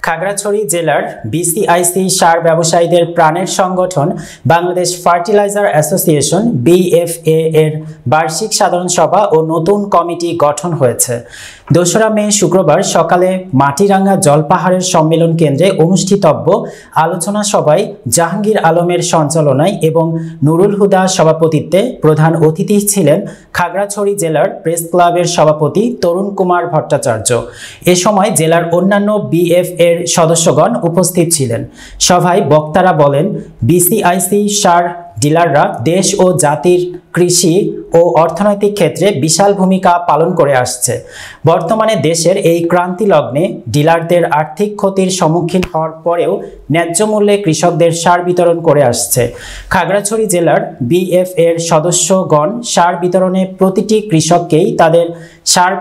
খাগড়াছড়ি জেলার বিসিআইসি সার ব্যবসায়ীদের প্রাণের সংগঠন বাংলাদেশ ফার্টিলাইজার অ্যাসোসিয়েশন বিএফএ এর বার্ষিক সাধারণ সভা ও নতুন কমিটি গঠন হয়েছে। ২রা মে শুক্রবার সকালে মাটিরাঙ্গা জলপাহাড়ের সম্মেলন কেন্দ্রে অনুষ্ঠিতব্য আলোচনা সভায় জাহাঙ্গীর আলমের সঞ্চালনায় এবং নুরুল হুদা সভাপতিত্বে প্রধান অতিথি ছিলেন খাগড়াছড়ি জেলার প্রেস ক্লাবের সভাপতি তরুণ কুমার ভট্টাচার্য। এ সময় জেলার অন্যান্য বিএফএ এর সদস্যগণ উপস্থিত ছিলেন। সভায় বক্তারা বলেন, বিসিআইসি সার ডিলাররা দেশ ও জাতির কৃষি ও অর্থনৈতিক ক্ষেত্রে বিশাল ভূমিকা পালন করে আসছে। বর্তমানে দেশের এই ক্রান্তি লগ্নে ডিলারদের আর্থিক ক্ষতির সম্মুখীন হওয়ার পরেও ন্যায্য মূল্যে কৃষকদের সার বিতরণ করে আসছে। খাগড়াছড়ি জেলার বিএফএ এর সদস্যগণ সার বিতরণে প্রতিটি কৃষককেই তাদের সার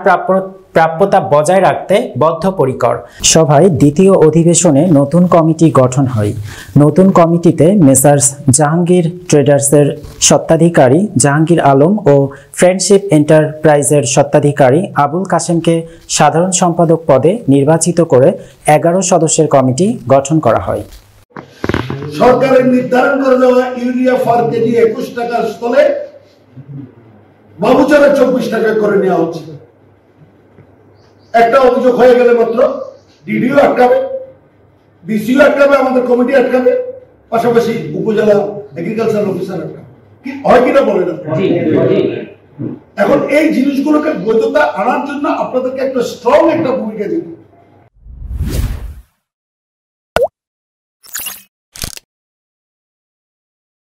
প্রাপ্যতা বজায় রাখতে বদ্ধপরিকর। সভায় দ্বিতীয় অধিবেশনে নতুন কমিটি গঠন হয়। নতুন কমিটিতে মেসার্স জাহাঙ্গীর ট্রেডার্সের স্বত্বাধিকারী জাহাঙ্গীর আলম ও ফ্রেন্ডশিপ এন্টারপ্রাইজের স্বত্বাধিকারী আবুল কাশেমকে সাধারণ সম্পাদক পদে নির্বাচিত করে ১১ সদস্যের কমিটি গঠন করা হয়। সরকারের নির্ধারণ করে দেওয়া ইউরিয়া পার কেজি ২১ টাকার স্থলে বাবুচারে ২৪ টাকা করে নেওয়া হচ্ছে। একটা অভিযোগ হয়ে গেলে মাত্র ডিডিও আটকাবে, ডিসিও আটকাবে, আমাদের কমিটি আটকাবে, পাশাপাশি উপজেলা এগ্রিকালচার অফিসার আটকাবে। কি হয় কিনা বলেন। এখন এই জিনিসগুলোকে বৈধতা আনার জন্য আপনাদেরকে একটা স্ট্রং একটা ভূমিকা দিতে